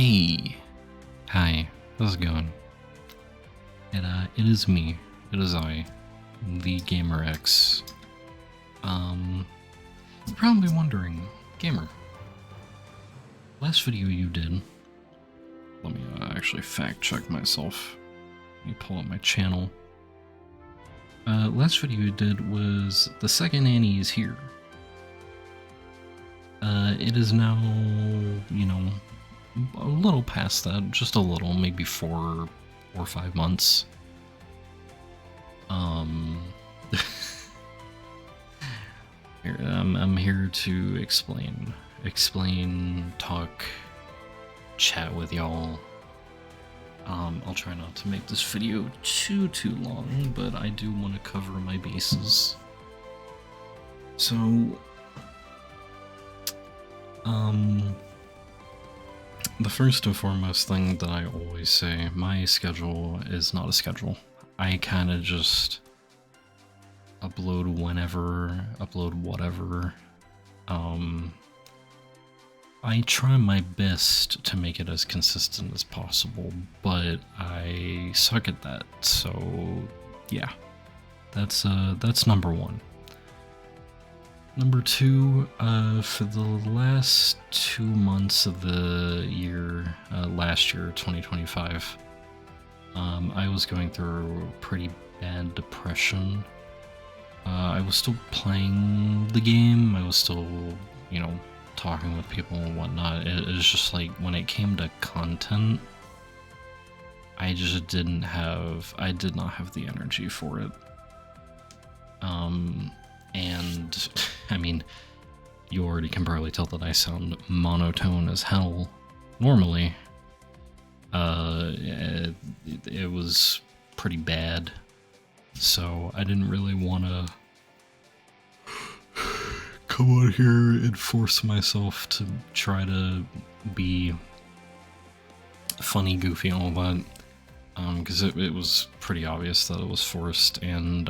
Hey, hi, how's it going? It is me. It is I, the Gamer X. You're probably wondering, Gamer, last video you did. Let me actually fact check myself. Let me pull up my channel. Last video you did was the second Annie is here. It is now, you know, a little past that, just a little, maybe 4 or 5 months. Here, I'm here to explain, talk, chat with y'all. I'll try not to make this video too long, but I do want to cover my bases. So, the first and foremost thing that I always say, my schedule is not a schedule. I kind of just upload whenever, upload whatever. I try my best to make it as consistent as possible, but I suck at that, so yeah. That's number one. Number two, for the last 2 months of the year, last year, 2025, I was going through a pretty bad depression. I was still playing the game, I was still, you know, talking with people and whatnot. It was just like, when it came to content, I just did not have the energy for it. And I mean, you already can probably tell that I sound monotone as hell normally. It was pretty bad, so I didn't really want to come on here and force myself to try to be funny, goofy, and all that, because it was pretty obvious that it was forced, and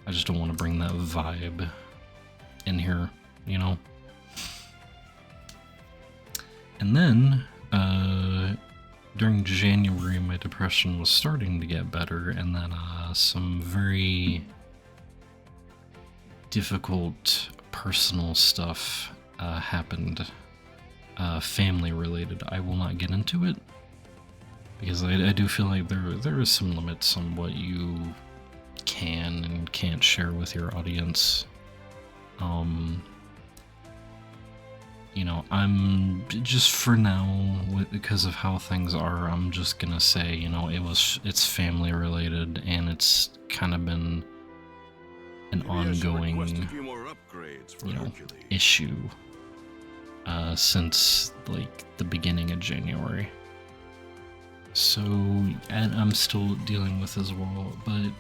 I just don't want to bring that vibe in here, you know? And then, during January, my depression was starting to get better, and then some very difficult personal stuff happened, family related. I will not get into it, because I do feel like there is some limits on what you can and can't share with your audience. You know, I'm just, for now, because of how things are, I'm just gonna say, you know, it's family related, and it's kind of been an ongoing, you know, issue since like the beginning of January. So, and I'm still dealing with as well, but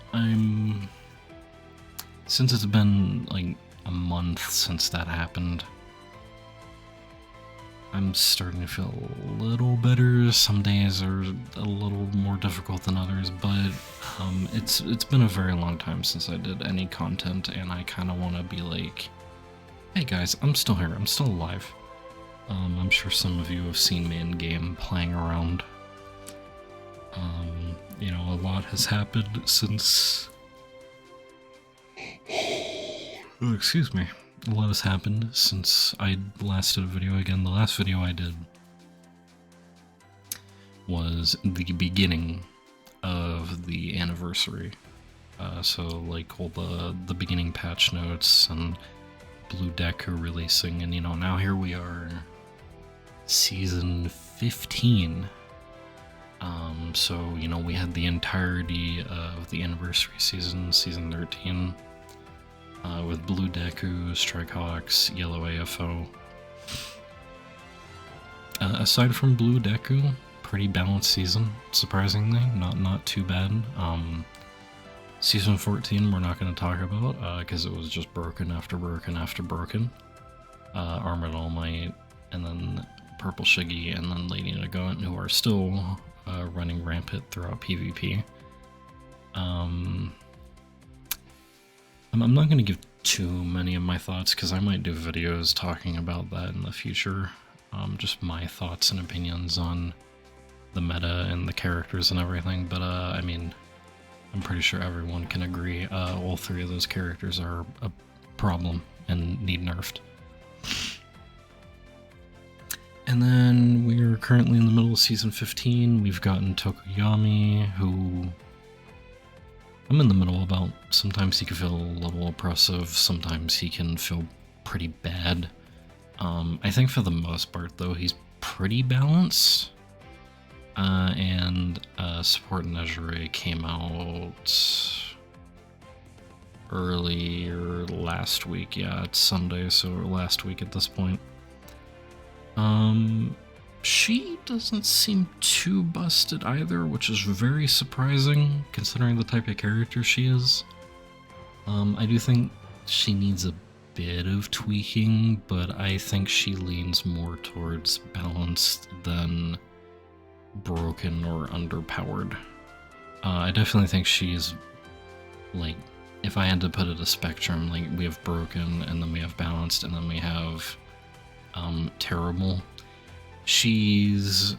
since it's been like a month since that happened, I'm starting to feel a little better. Some days are a little more difficult than others, but it's been a very long time since I did any content, and I kind of want to be like, hey guys, I'm still here, I'm still alive. I'm sure some of you have seen me in game playing around. You know, a lot has happened since... Oh, excuse me. A lot has happened since I last did a video. Again, the last video I did was the beginning of the anniversary. So like all the beginning patch notes and Blue Decker releasing, and you know, now here we are, season 15. So, you know, we had the entirety of the anniversary season, season 13, with Blue Deku, Strikehawks, Yellow AFO. Aside from Blue Deku, pretty balanced season, surprisingly, not too bad. Season 14 we're not going to talk about, because it was just broken after broken after broken. Armored All Might, and then Purple Shiggy, and then Lady Nagant, who are still running rampant throughout PvP. I'm not going to give too many of my thoughts, because I might do videos talking about that in the future. just my thoughts and opinions on the meta and the characters and everything. But I mean, I'm pretty sure everyone can agree all three of those characters are a problem and need nerfed. And then we're currently in the middle of season 15. We've gotten Tokoyami, who I'm in the middle about. Sometimes he can feel a little oppressive, sometimes he can feel pretty bad. I think for the most part, though, he's pretty balanced. And Support Nezure came out earlier last week. Yeah, it's Sunday, so last week at this point. She doesn't seem too busted either, which is very surprising considering the type of character she is. I do think she needs a bit of tweaking, but I think she leans more towards balanced than broken or underpowered. I definitely think she's, like, if I had to put it a spectrum, like, we have broken, and then we have balanced, and then we have terrible. She's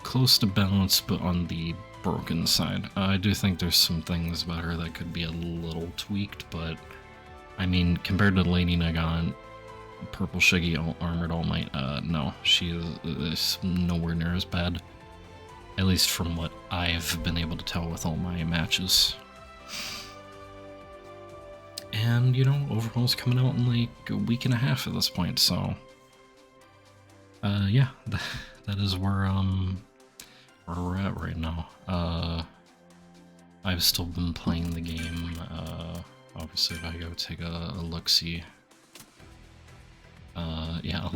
close to balanced, but on the broken side. I do think there's some things about her that could be a little tweaked, but I mean, compared to Lady Nagant, Purple Shiggy, Armored All Might, no, she is nowhere near as bad. At least from what I've been able to tell with all my matches. And, you know, Overhaul's coming out in like a week and a half at this point, so yeah, that is where we're at right now. I've still been playing the game. Obviously, if I go take a look-see, yeah,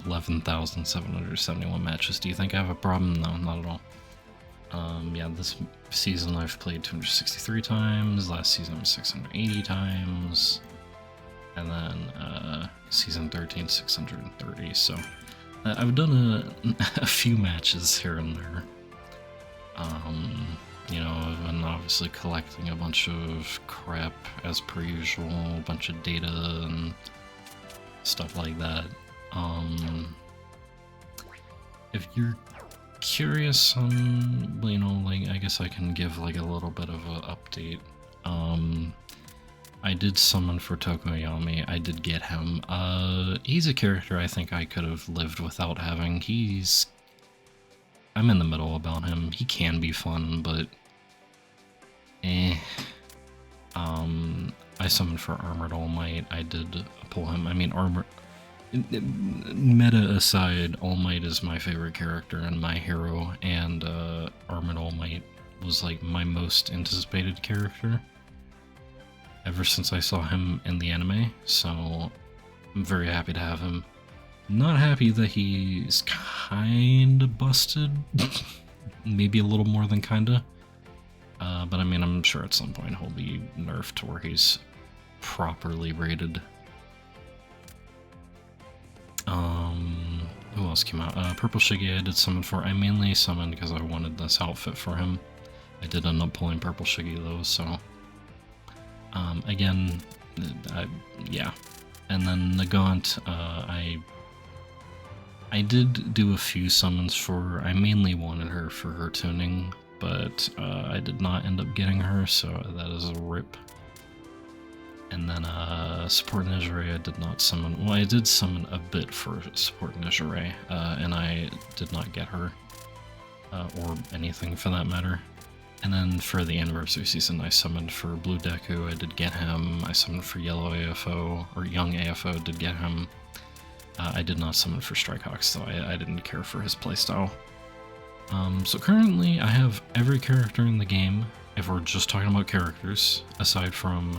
11,771 matches. Do you think I have a problem? No, not at all. Yeah, this season I've played 263 times, last season was 680 times, and then season 13, 630, so I've done a few matches here and there. You know, I've been obviously collecting a bunch of crap as per usual, a bunch of data and stuff like that. If you're curious on, you know, like, I guess I can give like a little bit of an update. I did summon for Tokoyami. I did get him. He's a character I think I could have lived without having. I'm in the middle about him. He can be fun, but I summoned for Armored All Might. I did pull him. I mean, meta aside, All Might is my favorite character and my hero, and Armored All Might was like my most anticipated character ever since I saw him in the anime, so I'm very happy to have him. Not happy that he's kinda busted, maybe a little more than kinda, but I mean, I'm sure at some point he'll be nerfed to where he's properly rated. Who else came out? Purple Shiggy I did summon for. I mainly summoned because I wanted this outfit for him. I did end up pulling Purple Shiggy though, so again, yeah. And then Nagant, I did do a few summons for. I mainly wanted her for her tuning, but I did not end up getting her, so that is a rip. And then Support Nezure I did not summon. Well, I did summon a bit for Support Nezure, and I did not get her, or anything for that matter. And then for the anniversary season, I summoned for Blue Deku. I did get him. I summoned for Yellow AFO, or Young AFO, did get him. I did not summon for Strikehawks, though I didn't care for his playstyle. So currently, I have every character in the game, if we're just talking about characters, aside from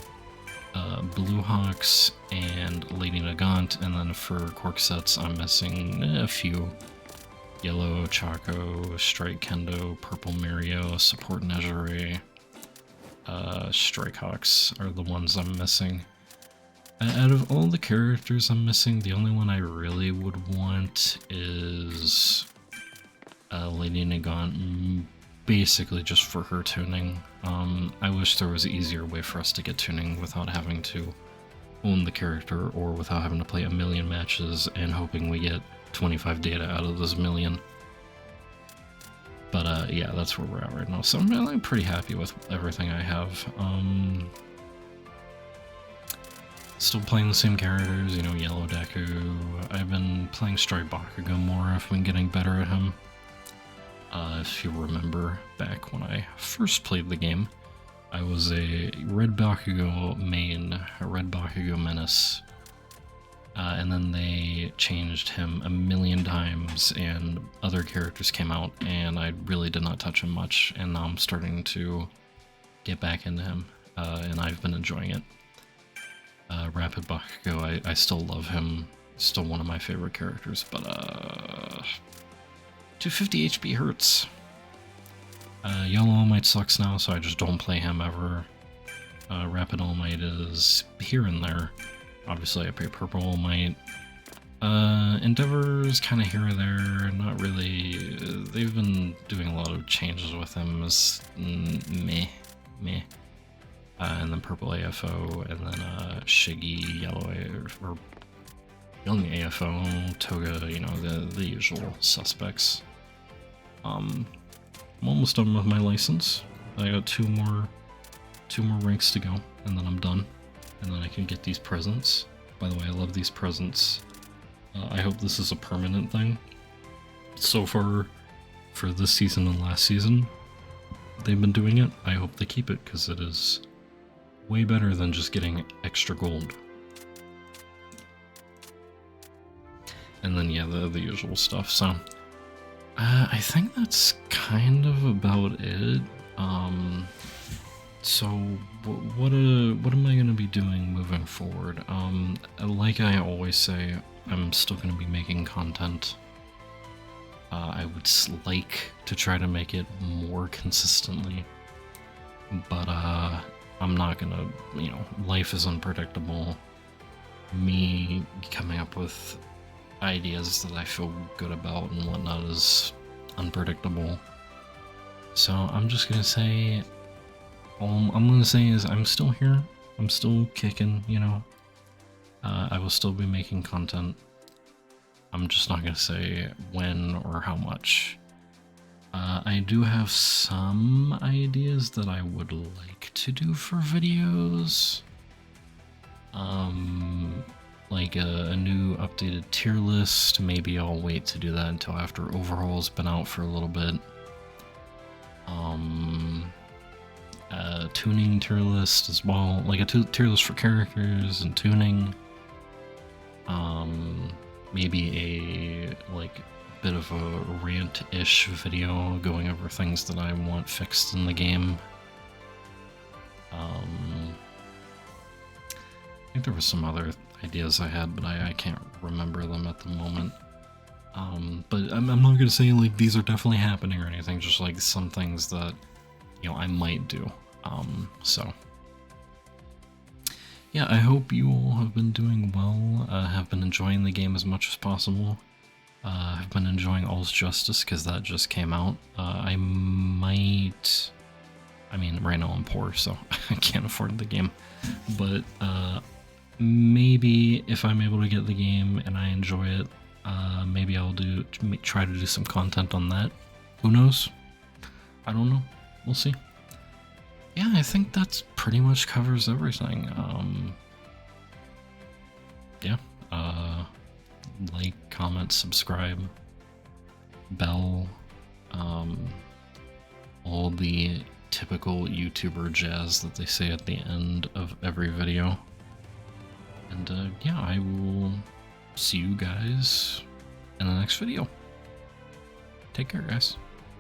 Blue Hawks and Lady Nagant, and then for Quirk sets, I'm missing a few. Yellow Chaco, Strike Kendo, Purple Mirio, Support Nezure, Strikehawks are the ones I'm missing. Out of all the characters I'm missing, the only one I really would want is Lady Nagant, basically just for her tuning. I wish there was an easier way for us to get tuning without having to own the character, or without having to play a million matches and hoping we get 25 data out of this million. But yeah, that's where we're at right now. So I'm really pretty happy with everything I have. Still playing the same characters, you know, Yellow Deku. I've been playing Strike Bakugo more. I've been getting better at him. If you remember back when I first played the game, I was a Red Bakugo main, a Red Bakugo menace. And then they changed him a million times and other characters came out and I really did not touch him much, and now I'm starting to get back into him, and I've been enjoying it. Rapid Bakugo, I still love him, still one of my favorite characters, but 250 HP hurts. Yellow All Might sucks now, so I just don't play him ever. Rapid All Might is here and there. Obviously I play Purple All Might. Endeavor's kind of here or there, not really. They've been doing a lot of changes with him, as meh. And then Purple AFO, and then Shiggy, Yellow or Young AFO, Toga, you know, the usual suspects. I'm almost done with my license. I got two more ranks to go, and then I'm done. And then I can get these presents. By the way, I love these presents. I hope this is a permanent thing. So far, for this season and last season, they've been doing it. I hope they keep it, because it is way better than just getting extra gold. And then, yeah, the usual stuff. So, I think that's kind of about it. So, what am I going to be doing moving forward? Like I always say, I'm still going to be making content. I would like to try to make it more consistently, but I'm not going to, you know, life is unpredictable. Me coming up with ideas that I feel good about and whatnot is unpredictable. So I'm just going to say, all I'm going to say is I'm still here. I'm still kicking, you know. I will still be making content. I'm just not going to say when or how much. I do have some ideas that I would like to do for videos. Like a new updated tier list. Maybe I'll wait to do that until after Overhaul's been out for a little bit. Tuning tier list as well, like a tier list for characters and tuning. Maybe a like bit of a rant-ish video going over things that I want fixed in the game. I think there were some other ideas I had, but I can't remember them at the moment. But I'm not gonna say like these are definitely happening or anything, just like some things that, you know, I might do. So yeah, I hope you all have been doing well, have been enjoying the game as much as possible. I've been enjoying All's Justice because that just came out. I mean, right now I'm poor, so I can't afford the game. But maybe if I'm able to get the game and I enjoy it, maybe I'll try to do some content on that. Who knows? I don't know. We'll see. Yeah, I think that's pretty much covers everything. Yeah. Like, comment, subscribe, bell, all the typical YouTuber jazz that they say at the end of every video. And yeah, I will see you guys in the next video. Take care, guys.